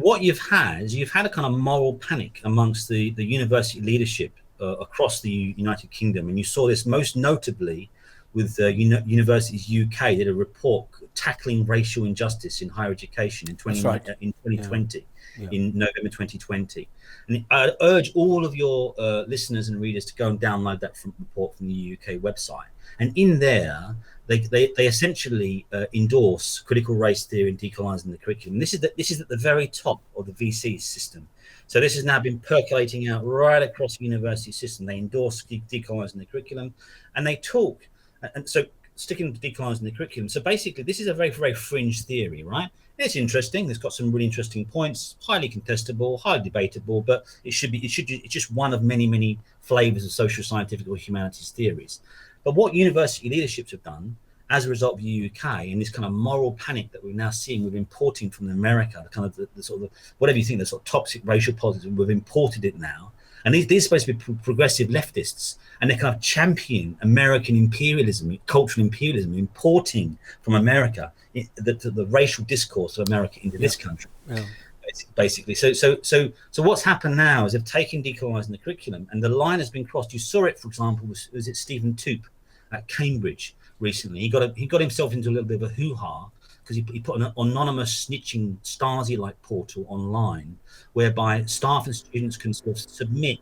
What you've had is you've had a kind of moral panic amongst the university leadership across the United Kingdom, and you saw this most notably with Universities UK did a report tackling racial injustice in higher education in 2020, Yeah. in November 2020. And I urge all of your listeners and readers to go and download that report from the UK website. And in there, they essentially endorse critical race theory and decolonising the curriculum. This is at the very top of the VC system. So this has now been percolating out right across the university system. They endorse decolonising the curriculum, and they talk. And so sticking to decolonising the curriculum. So basically, this is a very, very fringe theory, right? It's interesting. It's got some really interesting points, highly contestable, highly debatable, but it's just one of many, many flavors of social, scientific, or humanities theories. But what university leaderships have done as a result of the UK and this kind of moral panic that we're now seeing with importing from America, the kind of the sort of whatever you think, the sort of toxic racial politics, we've imported it now. And these are supposed to be progressive leftists, and they're kind of championing American imperialism, cultural imperialism, importing from America the racial discourse of America into this country. Yeah. Basically, so what's happened now is they've taken decolonising the curriculum, and the line has been crossed. You saw it, for example, was it Stephen Toop at Cambridge recently? He got himself into a little bit of a hoo-ha because he put an anonymous snitching Stasi-like portal online, whereby staff and students can sort of submit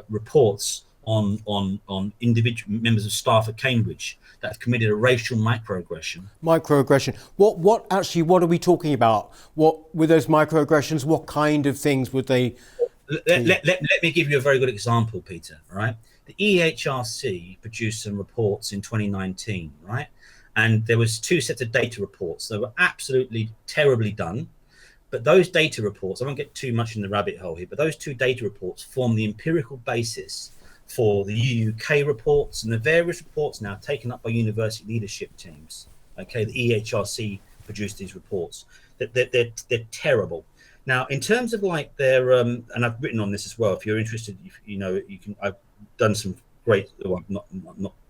reports on individual members of staff at Cambridge that have committed a racial microaggression. Microaggression. What are we talking about? What with those microaggressions? What kind of things would they? Let me give you a very good example, Peter. Right, the EHRC produced some reports in 2019, right, and there was two sets of data reports. They were absolutely terribly done. But those data reports, I won't get too much in the rabbit hole here, but those two data reports form the empirical basis for the UK reports and the various reports now taken up by university leadership teams. Okay, the EHRC produced these reports. They're terrible. Now, in terms of like their, and I've written on this as well. If you're interested, you know, you can. I've done some great, well, not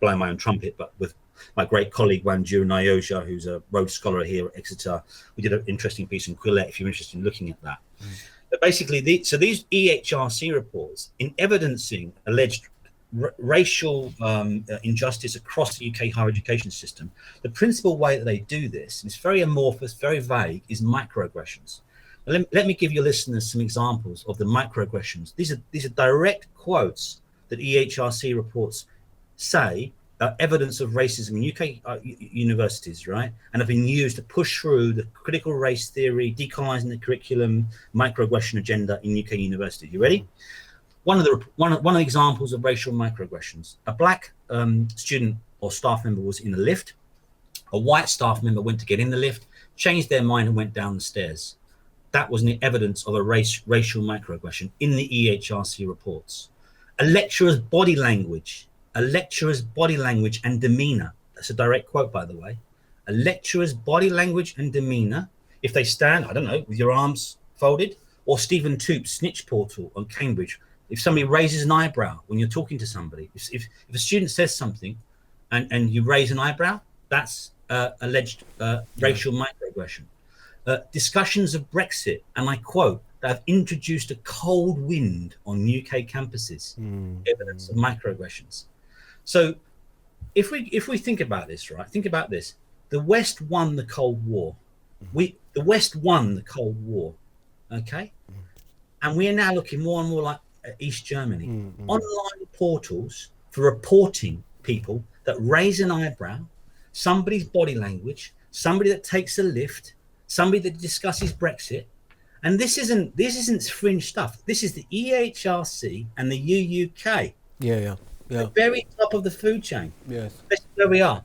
blowing my own trumpet, but with my great colleague Wanjiro Nyoja, who's a Rhodes Scholar here at Exeter, we did an interesting piece in Quillette. If you're interested in looking at that. But basically, these EHRC reports, in evidencing alleged racial injustice across the UK higher education system, the principal way that they do this, and it's very amorphous, very vague, is microaggressions. Let me give your listeners some examples of the microaggressions. These are direct quotes that EHRC reports say are evidence of racism in UK universities, right? And have been used to push through the critical race theory, decolonising the curriculum, microaggression agenda in UK universities. You ready? One of the examples of racial microaggressions: a black student or staff member was in a lift. A white staff member went to get in the lift, changed their mind and went down the stairs. That was the evidence of a racial microaggression in the EHRC reports. A lecturer's body language and demeanour. That's a direct quote, by the way. A lecturer's body language and demeanour, if they stand, I don't know, with your arms folded, or Stephen Toop's snitch portal on Cambridge. If somebody raises an eyebrow when you're talking to somebody, if a student says something and you raise an eyebrow, that's alleged racial microaggression. Discussions of Brexit, and I quote, that have introduced a cold wind on UK campuses, evidence of microaggressions. So if we think about this, right, think about this. The West won the Cold War. The West won the Cold War, okay? And we are now looking more and more like East Germany. Online portals for reporting people that raise an eyebrow, somebody's body language, somebody that takes a lift, somebody that discusses Brexit. And this isn't fringe stuff. This is the EHRC and the UUK. Yeah. The very top of the food chain. Yes. This is where we are.